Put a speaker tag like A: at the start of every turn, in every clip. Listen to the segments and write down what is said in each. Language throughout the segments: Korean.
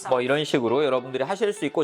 A: 뭐 이런 식으로 여러분들이 하실 수 있고.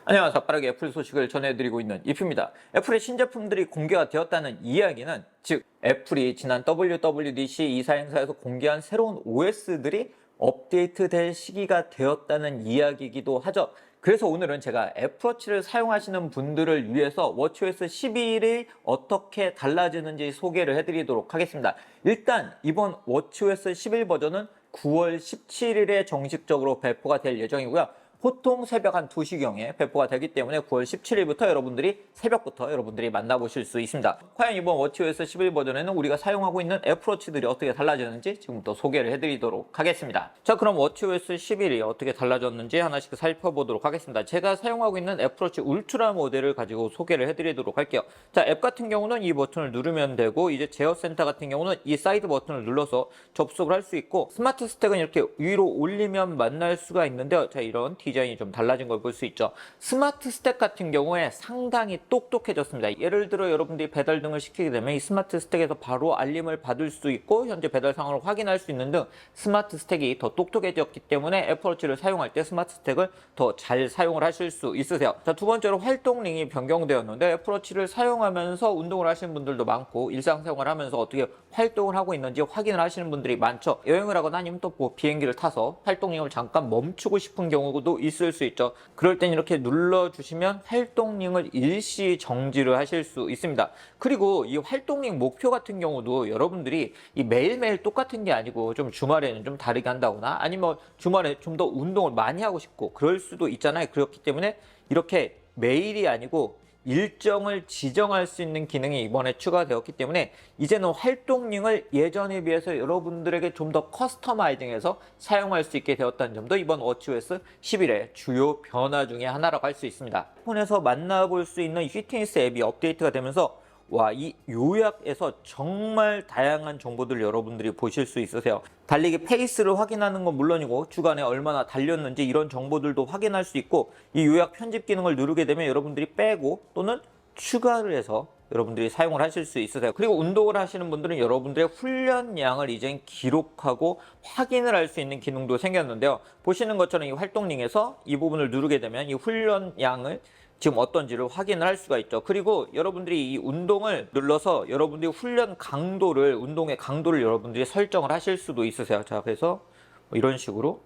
A: 안녕하세요. 빠르게 애플 소식을 전해드리고 있는 이프입니다. 애플의 신제품들이 공개가 되었다는 이야기는, 즉 애플이 지난 WWDC 이사 행사에서 공개한 새로운 OS들이 업데이트될 시기가 되었다는 이야기이기도 하죠. 그래서 오늘은 제가 애플워치를 사용하시는 분들을 위해서 워치OS 11이 어떻게 달라지는지 소개를 해드리도록 하겠습니다. 일단 이번 워치OS 11 버전은 9월 17일에 정식적으로 배포가 될 예정이고요. 보통 새벽 한 2시경에 배포가 되기 때문에 9월 17일부터 여러분들이 새벽부터 여러분들이 만나보실 수 있습니다. 과연 이번 워치OS 11 버전에는 우리가 사용하고 있는 애플워치들이 어떻게 달라지는지 지금부터 소개를 해드리도록 하겠습니다. 자, 그럼 워치OS 11이 어떻게 달라졌는지 하나씩 살펴보도록 하겠습니다. 제가 사용하고 있는 애플워치 울트라 모델을 가지고 소개를 해드리도록 할게요. 자, 앱 같은 경우는 이 버튼을 누르면 되고, 이제 제어센터 같은 경우는 이 사이드 버튼을 눌러서 접속을 할 수 있고, 스마트 스택은 이렇게 위로 올리면 만날 수가 있는데요. 자, 이런 디자인이 좀 달라진 걸 볼 수 있죠. 스마트 스택 같은 경우에 상당히 똑똑해졌습니다. 예를 들어 여러분들이 배달 등을 시키게 되면 이 스마트 스택에서 바로 알림을 받을 수 있고 현재 배달 상황을 확인할 수 있는 등 스마트 스택이 더 똑똑해졌기 때문에 애플워치를 사용할 때 스마트 스택을 더 잘 사용을 하실 수 있으세요. 자, 두 번째로 활동링이 변경되었는데, 애플워치를 사용하면서 운동을 하시는 분들도 많고 일상생활을 하면서 어떻게 활동을 하고 있는지 확인을 하시는 분들이 많죠. 여행을 하거나 아니면 또 뭐 비행기를 타서 활동링을 잠깐 멈추고 싶은 경우도 있을 수 있죠. 그럴 땐 이렇게 눌러주시면 활동링을 일시 정지를 하실 수 있습니다. 그리고 이 활동링 목표 같은 경우도 여러분들이 이 매일매일 똑같은 게 아니고 좀 주말에는 좀 다르게 한다거나 아니면 주말에 좀 더 운동을 많이 하고 싶고 그럴 수도 있잖아요. 그렇기 때문에 이렇게 매일이 아니고 일정을 지정할 수 있는 기능이 이번에 추가되었기 때문에 이제는 활동링을 예전에 비해서 여러분들에게 좀 더 커스터마이징해서 사용할 수 있게 되었다는 점도 이번 워치OS 11의 주요 변화 중에 하나라고 할 수 있습니다. 폰에서 만나볼 수 있는 휘트니스 앱이 업데이트가 되면서 이 요약에서 정말 다양한 정보들 여러분들이 보실 수 있으세요. 달리기 페이스를 확인하는 건 물론이고 주간에 얼마나 달렸는지 이런 정보들도 확인할 수 있고, 이 요약 편집 기능을 누르게 되면 여러분들이 빼고 또는 추가를 해서 여러분들이 사용을 하실 수 있으세요. 그리고 운동을 하시는 분들은 여러분들의 훈련량을 이제 기록하고 확인을 할 수 있는 기능도 생겼는데요. 보시는 것처럼 이 활동링에서 이 부분을 누르게 되면 이 훈련량을 지금 어떤지를 확인을 할 수가 있죠. 그리고 여러분들이 이 운동을 눌러서 여러분들이 훈련 강도를, 운동의 강도를 여러분들이 설정을 하실 수도 있으세요. 자, 그래서 이런 식으로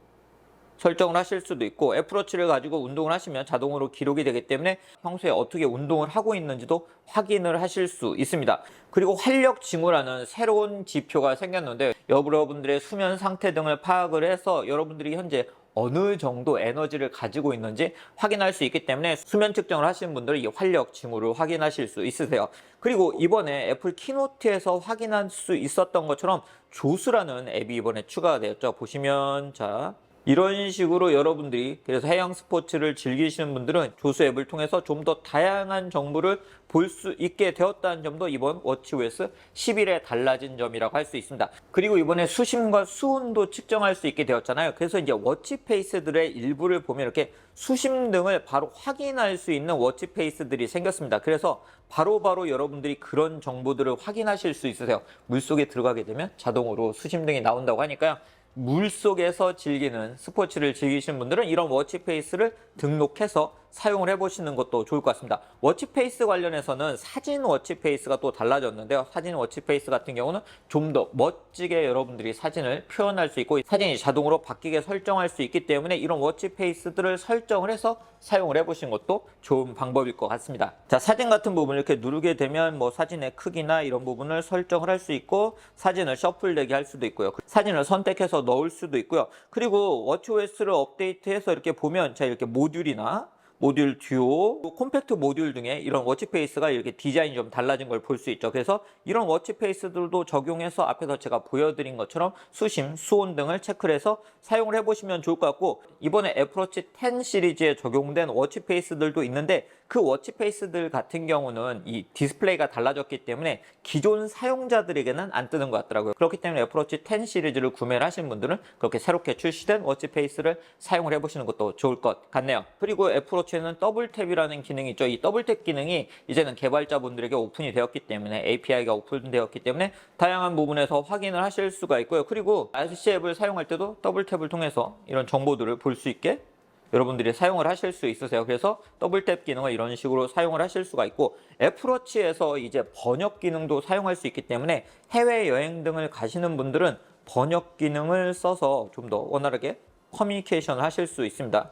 A: 설정을 하실 수도 있고, 애플워치를 가지고 운동을 하시면 자동으로 기록이 되기 때문에 평소에 어떻게 운동을 하고 있는지도 확인을 하실 수 있습니다. 그리고 활력 징후라는 새로운 지표가 생겼는데, 여러분들의 수면 상태 등을 파악을 해서 여러분들이 현재 어느 정도 에너지를 가지고 있는지 확인할 수 있기 때문에 수면 측정을 하시는 분들은 이 활력 징후를 확인하실 수 있으세요. 그리고 이번에 애플 키노트에서 확인할 수 있었던 것처럼 조수라는 앱이 이번에 추가가 되었죠. 보시면 자, 이런 식으로 여러분들이 그래서 해양 스포츠를 즐기시는 분들은 조수 앱을 통해서 좀 더 다양한 정보를 볼 수 있게 되었다는 점도 이번 워치OS 11에 달라진 점이라고 할 수 있습니다. 그리고 이번에 수심과 수온도 측정할 수 있게 되었잖아요. 그래서 이제 워치페이스들의 일부를 보면 이렇게 수심 등을 바로 확인할 수 있는 워치페이스들이 생겼습니다. 그래서 바로바로 여러분들이 그런 정보들을 확인하실 수 있으세요. 물속에 들어가게 되면 자동으로 수심 등이 나온다고 하니까요. 물속에서 즐기는 스포츠를 즐기시는 분들은 이런 워치페이스를 등록해서 사용을 해보시는 것도 좋을 것 같습니다. 워치페이스 관련해서는 사진 워치페이스가 또 달라졌는데요. 사진 워치페이스 같은 경우는 좀 더 멋지게 여러분들이 사진을 표현할 수 있고 사진이 자동으로 바뀌게 설정할 수 있기 때문에 이런 워치페이스들을 설정을 해서 사용을 해보시는 것도 좋은 방법일 것 같습니다. 자, 사진 같은 부분을 이렇게 누르게 되면 뭐 사진의 크기나 이런 부분을 설정을 할 수 있고 사진을 셔플되게 할 수도 있고요. 사진을 선택해서 넣을 수도 있고요. 그리고 워치OS를 업데이트해서 이렇게 보면 자, 이렇게 모듈이나 모듈 듀오, 콤팩트 모듈 등의 이런 워치페이스가 이렇게 디자인이 좀 달라진 걸 볼 수 있죠. 그래서 이런 워치페이스들도 적용해서 앞에서 제가 보여드린 것처럼 수심, 수온 등을 체크를 해서 사용을 해보시면 좋을 것 같고, 이번에 애플워치 10 시리즈에 적용된 워치페이스들도 있는데 그 워치페이스들 같은 경우는 이 디스플레이가 달라졌기 때문에 기존 사용자들에게는 안 뜨는 것 같더라고요. 그렇기 때문에 애플워치 10 시리즈를 구매를 하신 분들은 그렇게 새롭게 출시된 워치페이스를 사용을 해보시는 것도 좋을 것 같네요. 그리고 애플워치에는 더블탭이라는 기능이 있죠. 이 더블탭 기능이 이제는 개발자분들에게 오픈이 되었기 때문에 API가 오픈되었기 때문에 다양한 부분에서 확인을 하실 수가 있고요. 그리고 RC 앱을 사용할 때도 더블탭을 통해서 이런 정보들을 볼 수 있게 여러분들이 사용을 하실 수 있으세요. 그래서 더블탭 기능을 이런 식으로 사용을 하실 수가 있고, 애플워치에서 이제 번역 기능도 사용할 수 있기 때문에 해외여행 등을 가시는 분들은 번역 기능을 써서 좀 더 원활하게 커뮤니케이션을 하실 수 있습니다.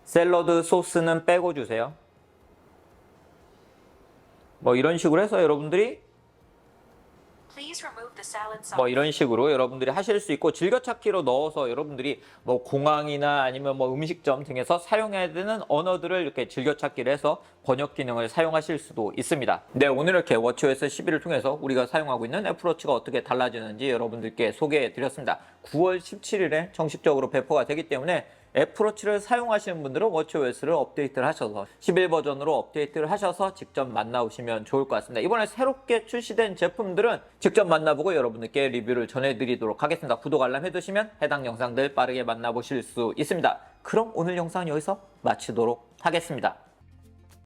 A: 샐러드 소스는 빼고 주세요. 뭐 이런 식으로 해서 여러분들이 뭐 이런 식으로 여러분들이 하실 수 있고, 즐겨찾기로 넣어서 여러분들이 뭐 공항이나 아니면 뭐 음식점 등에서 사용해야 되는 언어들을 이렇게 즐겨찾기를 해서 번역 기능을 사용하실 수도 있습니다. 네, 오늘 이렇게 워치OS 11을 통해서 우리가 사용하고 있는 애플워치가 어떻게 달라지는지 여러분들께 소개해 드렸습니다. 9월 17일에 정식적으로 배포가 되기 때문에 애플워치를 사용하시는 분들은 워치OS를 업데이트를 하셔서 11 버전으로 업데이트를 하셔서 직접 만나보시면 좋을 것 같습니다. 이번에 새롭게 출시된 제품들은 직접 만나보고 여러분들께 리뷰를 전해드리도록 하겠습니다. 구독 알람 해두시면 해당 영상들 빠르게 만나보실 수 있습니다. 그럼 오늘 영상 여기서 마치도록 하겠습니다.